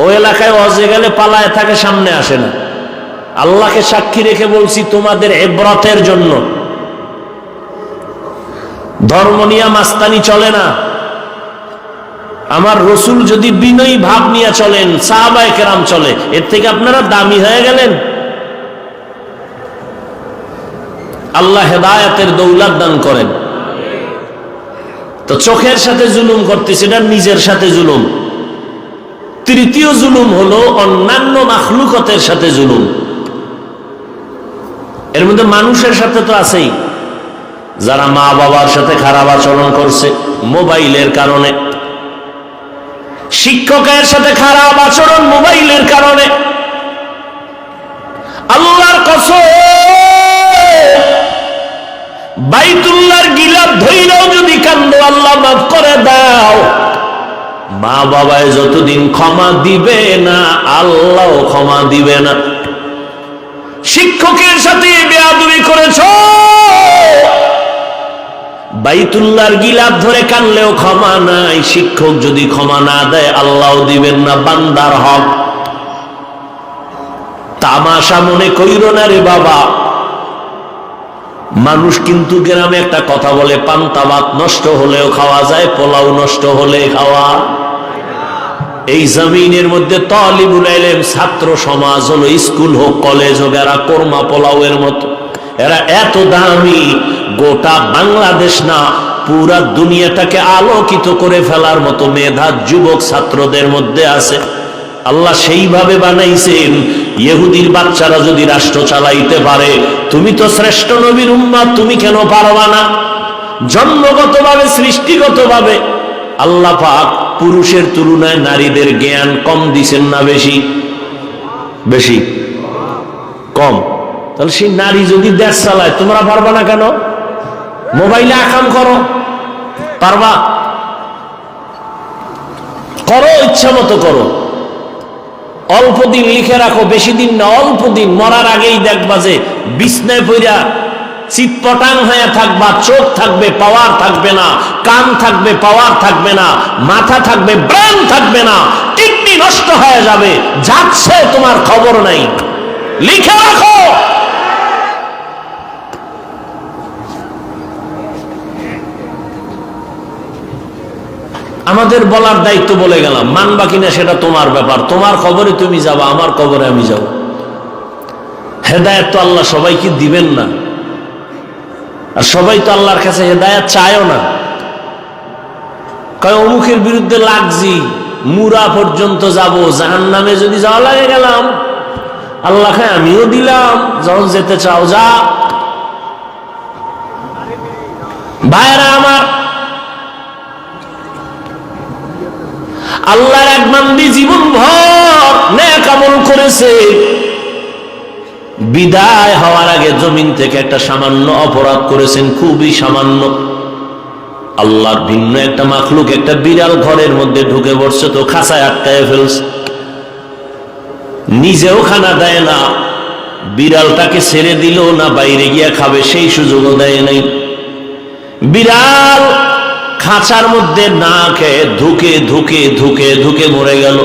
ওই এলাকায় অজে গেলে পালায় থাকে, সামনে আসে না। আল্লাহকে সাক্ষী রেখে বলছি, তোমাদের ইবরাতের জন্য, ধর্ম নিয়ে মাস্তানি চলে না। আমার রসুল যদি বিনয়ী ভাব নিয়ে চলেন, সাহাবায়ে কেরাম চলে, এর থেকে আপনারা দামি হয়ে গেলেন। আল্লাহ হেদায়েতের দৌলত দান করেন। তো চোখের সাথে জুলুম করতেছে, এটা নিজের সাথে জুলুম। তৃতীয় জুলুম হলো অন্যান্য মাখলুকতের সাথে জুলুম। এর মধ্যে মানুষের সাথে তো আছেই, যারা মা বাবার সাথে খারাপ আচরণ করছে মোবাইলের কারণে, শিক্ষকের সাথে খারাপ আচরণ মোবাইলের কারণে, আল্লাহর কসম, বাইতুল্লাহর গিলাফ ধইরাও যদি কান্দো আল্লাহ মাফ করে দাও। মা বাবায় যতদিন ক্ষমা দিবে না আল্লাহ ক্ষমা দিবে না। শিক্ষকের সাথে বেয়াদবি করেছো, বাইতুল্লাহর গিলাফ ধরে কানলেও ক্ষমা নাই। শিক্ষক যদি ক্ষমা না দেয় আল্লাহ দিবেন না। বান্দার হক তামাশা মনে কইরো না রে বাবা। মানুষ কিন্তু গ্রামে একটা কথা বলে, পান্তা ভাত নষ্ট হলেও খাওয়া যায়, পোলাও নষ্ট হলে খাওয়া। এই জমিনের মধ্যে তালিবুল ইলম ছাত্র সমাজ হলো, স্কুল হোক কলেজ হোক, এরা কোরমা পোলাওয়ের মতো। এরা এত দামি, গোটা বাংলাদেশ না পুরা দুনিয়াটাকে আলোকিত করে ফেলার মতো মেধা যুবক ছাত্রদের মধ্যে আছে। আল্লাহ সেইভাবে বানাইছেন, ইহুদির বাচ্চারা যদি রাষ্ট্র চালাইতে পারে, তুমি তো শ্রেষ্ঠ নবীর উম্মত, তুমি কেন পারবা না? জন্মগতভাবে সৃষ্টিগতভাবে আল্লাহ পাক পুরুষের তুলনায় নারীদের জ্ঞান কম দিছেন না বেশি? বেশি কম? তাহলে সেই নারী যদি দেশ চালায় তোমরা পারবা না কেন? মোবাইলে আকাম করো, পারবা? করো, ইচ্ছা মতো করো। অল্প দিন লিখে রাখো, বেশি দিন না, অল্প দিন। মরার আগেই দেখবা যে বিছনায় পইরা চিৎপটাং হয়ে থাকবা। চোখ থাকবে, পাওয়ার থাকবে না। কান থাকবে, পাওয়ার থাকবে না। মাথা থাকবে, ব্রেন থাকবে না। কিডনি নষ্ট হয়ে যাবে, যাচ্ছে তোমার খবর নাই। লিখে রাখো। আমাদের বলার দায়িত্ব বলে গেলাম, মানবা কিনা সেটা তোমার ব্যাপার। তোমার খবরে তুমি যাবা, আমার খবরে আমি যাব। হেদায়েত তো আল্লাহ সবাইকে দিবেন না, আর সবাই তো আল্লাহর কাছে হেদায়েত চায়ও না। কয় অমুকের বিরুদ্ধে লাগছি, মুরা পর্যন্ত যাব, জাহান্নামে যদি যাওয়া লাগে গেলাম। আল্লাহ খায় আমিও দিলাম, যখন যেতে চাও যা। ভাইরা আমার, আল্লাহর এক বান্দি জীবন ভর নেক আমল করেছে, বিদায় হওয়ার আগে জমিন থেকে একটা সামান্য অপরাধ করেছেন, খুবই সামান্য। আল্লাহর ভিন্ন একটা মাখলুক, একটা বিড়াল ঘরের মধ্যে ঢুকে পড়ছে, তো খাঁচায় আটকায় ফেলছে। নিজেও খানা দেয় না, বিড়ালটাকে ছেড়ে দিল না বাইরে গিয়া খাবে সেই সুযোগও দেয় নাই। বিড়াল খাঁচার মধ্যে না খেয়ে ধুকে ধুকে ধুকে ধুকে মরে গেল।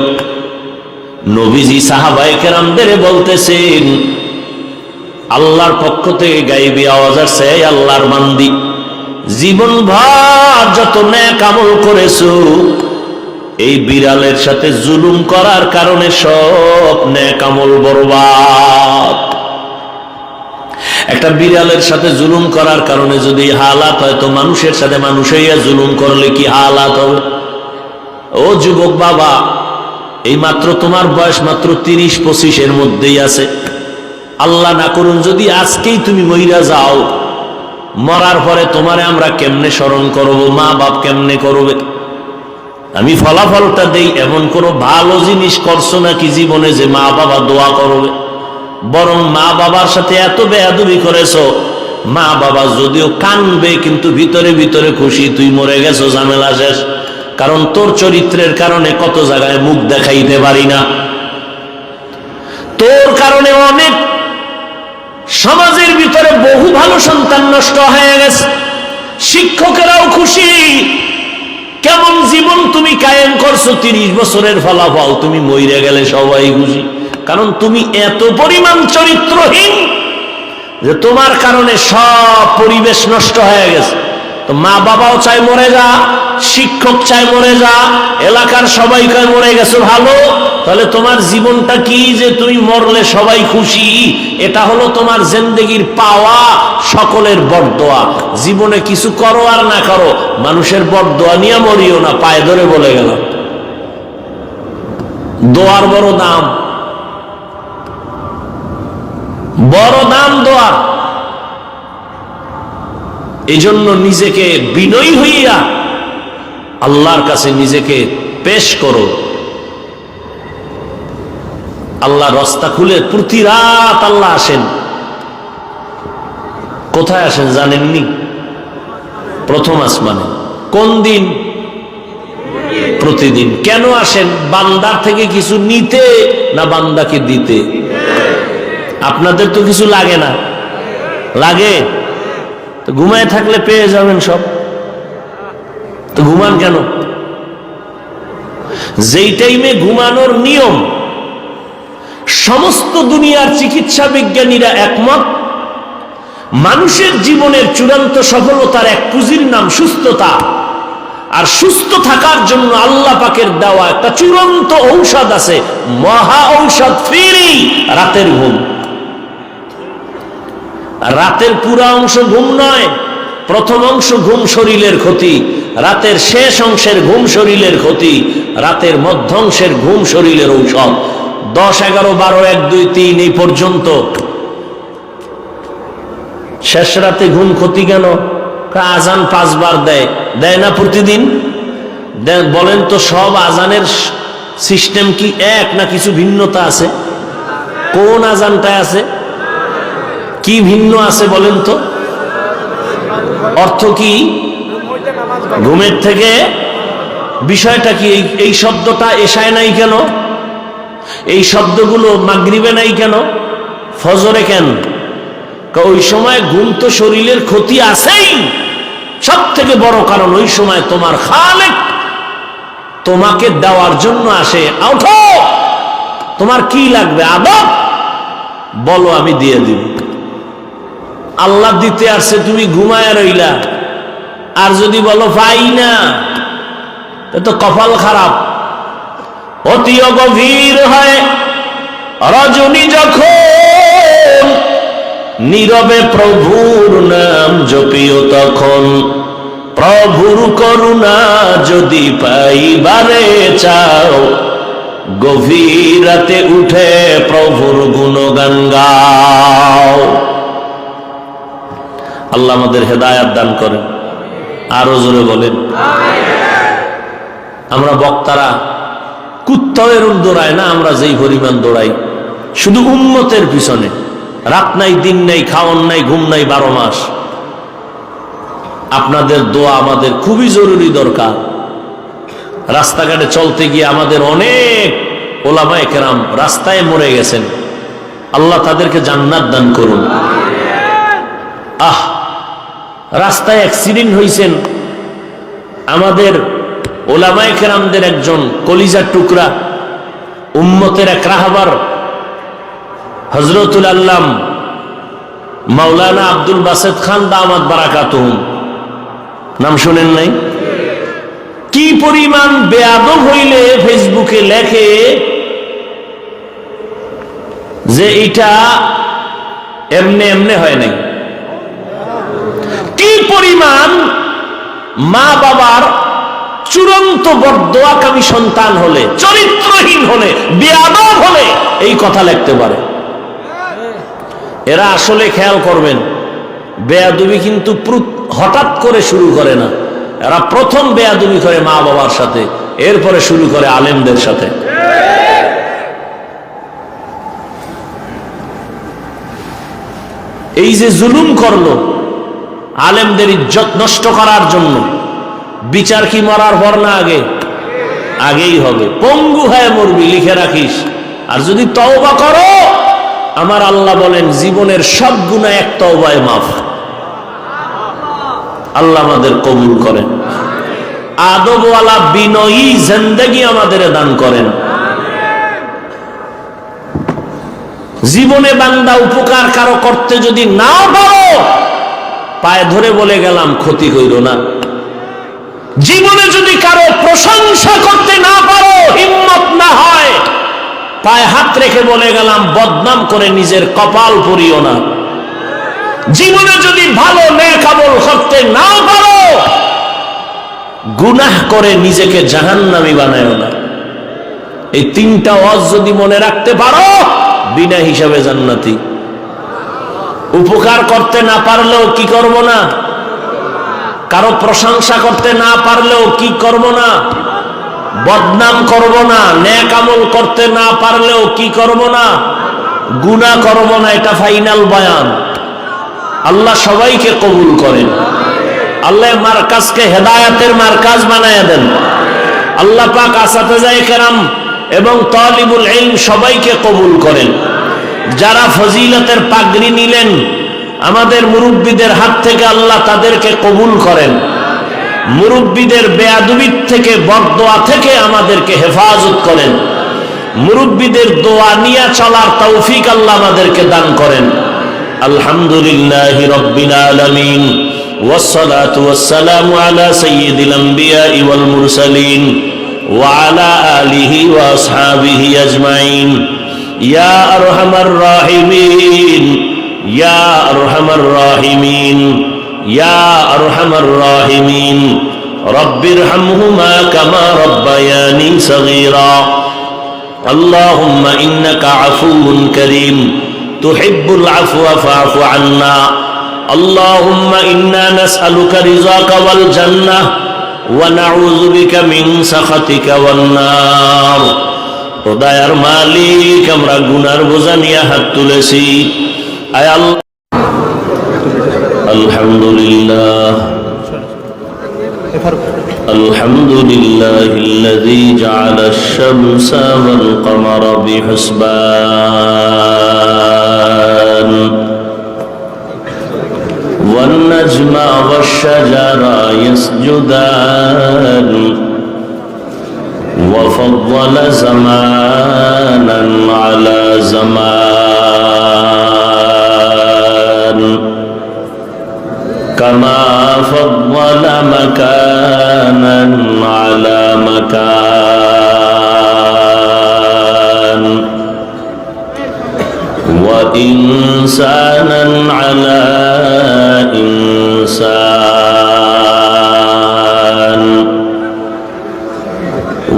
নবীজি সাহাবায়ে কেরামদের বলতেছেন, আল্লাহর পক্ষ থেকে গায়বী আওয়াজ আসছে, আল্লাহর বান্দি জীবন ভর যত নেক আমল করেছো, এই বিড়ালের সাথে জুলুম করার কারণে সব নেক আমল বরবাদ। একটা বিড়ালের সাথে জুলুম করার কারণে যদি হালাত হয়, তো মানুষের সাথে মানুষ হইয়া জুলুম করলে কি হালাত হবে? ও যুবক বাবা, এই মাত্র তোমার বয়স মাত্র 30-25 মধ্যেই আছে। আল্লাহ না করুন যদি আজকেই তুমি মইরা যাও, মরার পরে তোমারে আমরা কেমনে স্মরণ করব, মা বাপ কেমনে করবে? আমি ফলাফলটা দেই, এমন কোনো ভালো জিনিস করছো নাকি জীবনে যে মা বাবা দোয়া করবে? বরং মা বাবার সাথে এত বেয়াদবি করেছো, মা বাবা যদিও কানবে কিন্তু ভিতরে ভিতরে খুশি, তুই মরে গেছো, ঝামেলা শেষ। কারণ তোর চরিত্রের কারণে কত জায়গায় মুখ দেখাইতে পারি না, তোর কারণে অনেক সমাজের ভিতরে বহু ভালো সন্তান নষ্ট হয়ে গেছে। শিক্ষকেরাও খুশি, কেমন জীবন তুমি কায়েম করছো, 30 বছরের ফলাফল, তুমি মইরে গেলে সবাই খুশি। কারণ তুমি এত পরিমাণ চরিত্রহীন যে তোমার কারণে সব পরিবেশ নষ্ট হয়ে গেছে। তো মা বাবাও চায় মরে যা, শিক্ষক চায় মরে যা, এলাকার সবাই কয় মরে গেছো ভালো। তাহলে তোমার জীবনটা কি যে তুমি মরলে সবাই খুশি? এটা হলো তোমার জিন্দেগির পাওয়া, সকলের বরদোয়া। জীবনে কিছু করো আর না করো, মানুষের বরদোয়া নিয়ে মরিও না, পায়ে ধরে বলে গেলাম। দোয়ার বড় দাম, বড় দাম দোয়ার। এই জন্য নিজেকে বিনয়ী হইয়া আল্লাহর কাছে নিজেকে পেশ করো। আল্লাহ রাস্তা খুলে প্রতি রাত আল্লাহ আসেন। কোথায় আসেন জানেননি? প্রথম আসমানে। কোন দিন? প্রতিদিন। কেন আসেন? বান্দার থেকে কিছু নিতে না বান্দাকে দিতে? আপনাদের তো কিছু লাগে না, লাগে? তো ঘুমায় থাকলে পেয়ে যাবেন সব, তো ঘুমান কেন? যেই টাইমে ঘুমানোর নিয়ম, সমস্ত দুনিয়ার চিকিৎসা বিজ্ঞানীরা একমত, মানুষের জীবনের চূড়ান্ত সফলতার এক পুঁজির নাম সুস্থতা। আর সুস্থ থাকার জন্য আল্লাহ পাকের দেওয়া একটা চূড়ান্ত ঔষধ আছে, মহা ঔষধ ফ্রি, রাতের ঘুম। রাতের পুরা অংশ ঘুম নয়, প্রথম অংশ ঘুম শরীরের ক্ষতি, রাতের শেষ অংশের ঘুম শরীরের ক্ষতি, রাতের মধ্যাংশের ঘুম শরীরের ঔষধ। 10, 11, 12, 1, 2, 3 এই পর্যন্ত। শেষ রাতে ঘুম ক্ষতি কেন? আজান 5 বার দেয়, দেয় না প্রতিদিন? বলেন তো সব আজানের সিস্টেম কি এক, না কিছু ভিন্নতা আছে? কোন আজানটায় আছে? কি ভিন্ন আছে বলেন তো? অর্থ কি? ঘুমের থেকে বিষয়টা কি? এই শব্দটা এশায় নাই কেন? এই শব্দগুলো মাগরিবে নাই কেন? ফজরে কেন? ওই সময় ঘুম তো শরীরের ক্ষতি আছেই। সব থেকে বড় কারণ ওই সময় তোমার খালেক তোমাকে দেওয়ার জন্য আসে। ওঠো, তোমার কি লাগবে? আদব বলো, আমি দিয়ে দিব। আল্লাহ দিতে আসছে, তুমি ঘুমায় রইলা। আর যদি বলো পাই না, তো কপাল খারাপ। অতিও গভীর হয় রজনী যখন, নীরবে প্রভুর নাম জপিও তখন। প্রভুর করুণা যদি পাইবারে চাও, গভীর রাতে উঠে প্রভুর গুণগান গাও। আল্লাহ আমাদের হেদায়াত দান করেন। আরো জোরে বলেন। আমরা বক্তারা কুত্তাও এরকম দৌড়ায় না, আমরা যেই পরিমাণ দৌড়াই শুধু উম্মতের পিছনে। রাত নাই, দিন নাই, খাওয়ান নাই, ঘুম নাই 12 মাস। আপনাদের দোয়া আমাদের খুবই জরুরি দরকার। রাস্তাঘাটে চলতে গিয়ে আমাদের অনেক ওলামায়ে কেরাম রাস্তায় মরে গেছেন, আল্লাহ তাদেরকে জান্নাত দান করুন। রাস্তায় অ্যাক্সিডেন্ট হয়েছেন আমাদের ওলামায়ে কেরামদের একজন কলিজার টুকরা, উম্মতের এক রাহবার হযরতুল আল্লাম মাওলানা আব্দুল বাসেত খান দামাত বারাকাতুহুম, নাম শুনেন নাই? কি পরিমাণ বেয়াদব হইলে ফেসবুকে লেখে যে এটা এমনে এমনে হয় নাই। কি পরিমাণ মা বাবার চূড়ান্ত বদদোয়াকামী সন্তান হলে, চরিত্রহীন হলে, বেয়াদব হলে এই কথা লিখতে পারে। এরা আসলে খেয়াল করবেন, বেয়াদবি কিন্তু হঠাৎ করে শুরু করে না। এরা প্রথম বেয়াদবি করে মা বাবার সাথে, এরপরে শুরু করে আলেমদের সাথে। এই যে জুলুম করলো আলেমদের ইজ্জত নষ্ট করার জন্য, বিচার কি মরার পর না আগে? আগেই হবে। পঙ্গু হয়ে মরবি, লিখে রাখিস। আর যদি তওবা করো, আমার আল্লাহ বলেন জীবনের সব গুনাহ এক তওবায় মাফ। আল্লাহ আমাদের কবুল করেন, আদবওয়ালা বিনয়ী জিন্দেগি আমাদের দান করেন। জীবনে বান্দা উপকার কারো করতে যদি নাও পারো, পায়ে ধরে বলে গেলাম ক্ষতি কইরো না। জীবনে যদি কারো প্রশংসা করতে না পারো, হিম্মত না হয়, পায়ে হাত রেখে বলে গেলাম বদনাম করে নিজের কপাল পুড়িও না। জীবনে যদি ভালো নেক আমল করতে না পারো, গুনাহ করে নিজেকে জাহান্নামী বানায়ও না। এই 3টা ওয়াজ যদি মনে রাখতে পারো, বিনা হিসাবে জান্নাতি। উপকার করতে না পারলেও কি করব না? কারো প্রশংসা করতে না পারলেও কি করব না? বদনাম করব না, নেক আমল করতে না পারলেও কি করব না, গুনাহ করব না। এটা ফাইনাল বয়ান। আল্লাহ সবাইকে কবুল করেন। আল্লাহ মার্কাজকে হেদায়েতের মার্কাজ বানায়া দেন। আল্লাহ পাক আসাতিজায়ে কেরাম এবং তালিবুল ইলম সবাইকে কবুল করেন। যারা ফজিলতের পাগড়ি নিলেন আমাদের মুরব্বীদের হাত থেকে আল্লাহ তাদেরকে কবুল করেন। মুরব্বীদের বেয়াদবির থেকে, বদদোয়া থেকে আমাদেরকে হেফাজত করেন। মুরব্বীদের দোয়া নিয়ে চলার তৌফিক আল্লাহ আমাদেরকে দান করেন। আলহামদুলিল্লাহি রাব্বিল আলামিন ওয়াসসালাতু ওয়াসসালামু আলা সাইয়্যিদিল আমবিয়াই ওয়াল মুরসালিন ওয়া আলা আলিহি ওয়া আসহাবিহি আজমাইন। ইয়া আরহামার রাহিমিন, ইয়া আরহামার রাহিমিন, ইয়া আরহামার রাহিমিন। রব্বিরহামহুমা কামা রাব্বায়ানি সগীরা। আল্লাহুম্মা ইন্নাকা আফুউন কারীম তুহিব্বুল আফওয়া ফা'ফু আন্না। আল্লাহুম্মা ইন্না নাসআলুকা রিযাকা ওয়াল জান্নাহ ওয়া নাউযু বিকা মিন সাখাতিকা ওয়ান নার। ও দয়ার মালিক, আমরা গুনার বোঝা নিয়ে হাত তুলেছি। আয় আল্লাহ, আলহামদুলিল্লাহ আলহামদুলিল্লাহিল্লাযী জা'আলা আশ-শামসা ওয়াল কমারা বিহুসবান ওয়ান নাজমা ওয়াশ-শাজারা ইয়াসজুদান وفضل زمانا على زمان كما فضل مكانا على مكان وإنسانا على إنسان.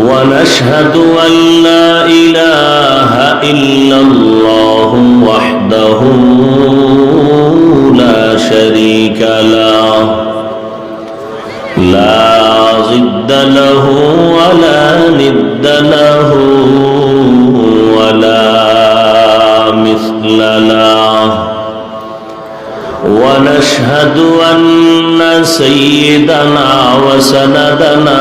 ونشهد أن لا إله إلا الله وحده لا شريك له لا ضد له ولا ند له ولا مثل له. ونشهد أن سيدنا وسندنا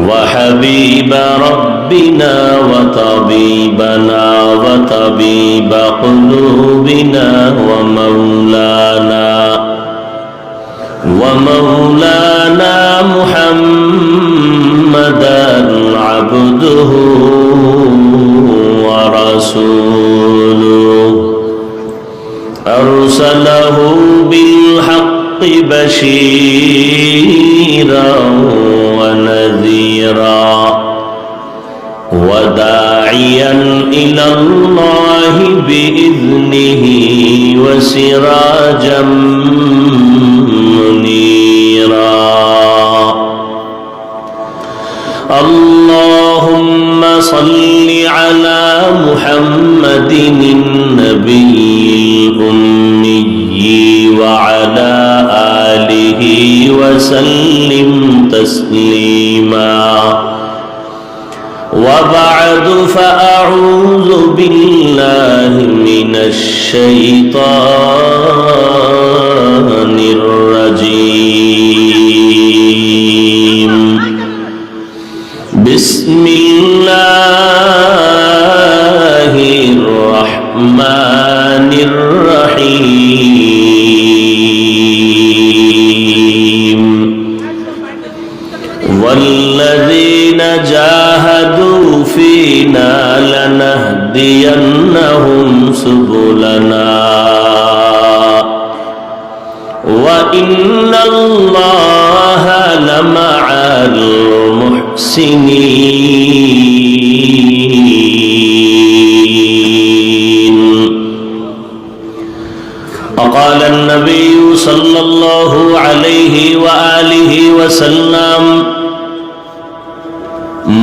وحبيب ربنا وطبيبنا وطبيب قلوبنا ومولانا محمدا عبده ورسوله أرسله بالحق بشيرا ونذيرا وداعيا إلى الله بإذنه وسراجا منيرا. اللهم صل على محمد النبي الأمي وعلى آله وسلم تسليما. وبعد فأعوذ بالله من الشيطان الرجيم. بسم الله الرحمن الرحيم. والذين جاهدوا فينا لنهدينهم سبلنا وإن الله لمع المحسنين. وقال النبي صلى الله عليه وآله وسلم: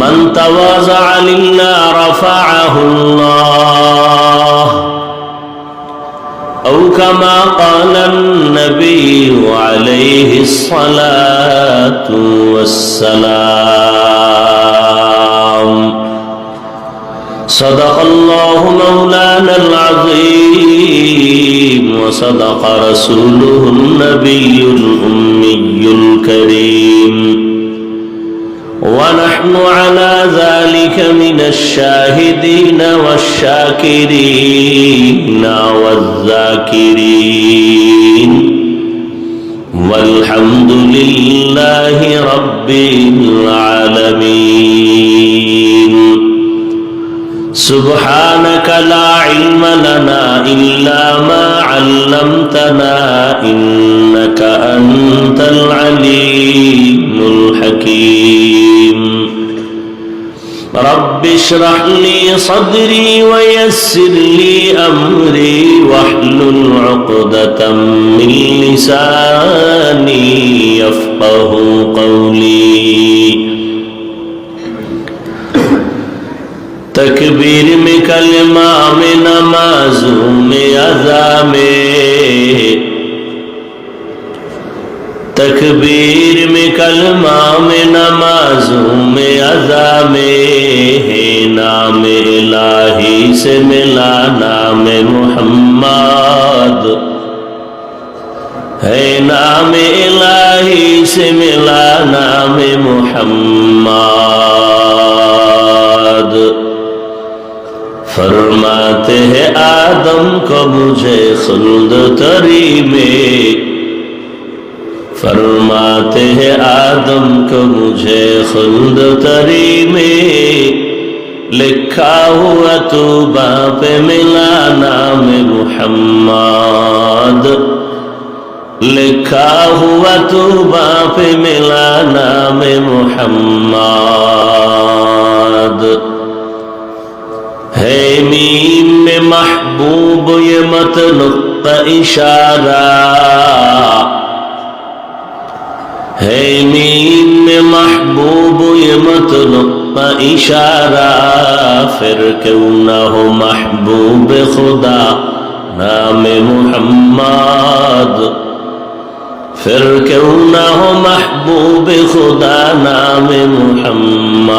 من تواضع لله رفعه الله. أو كما قال النبي عليه الصلاة والسلام صدق الله مولانا العظيم وصدق رسوله النبي الأمي الكريم ونحن على ذلك من الشاهدين والشاكرين والذاكرين والحمد لله رب العالمين سبحانك لا علم لنا إلا ما علمتنا إنك أنت العليم الحكيم رب اشرح لي صدري ويسر لي أمري واحلل عقدة من لساني يفقه قولي تکبیر میں کلمہ میں نمازوں میں اذا میں تکبیر میں کلمہ میں نمازوں میں اذا میں ہے نام الہی سے ملا نام محمد ہے نام الہی سے ملا نام محمد فرماتے ہیں آدم کو مجھے خلد تری میں فرماتے ہیں آدم کو مجھے خلد تری میں لکھا ہوا تو باپ ملا نام محمد لکھا ہوا تو باپ ملا نام محمد ہے میم میں محبوب یہ مت نقطہ اشارہ ہے میم میں محبوب یہ مت نقطہ اشارہ پھر کیوں نہ ہو محبوب خدا نام محمد پھر کیوں نہ ہو محبوب خدا نام محمد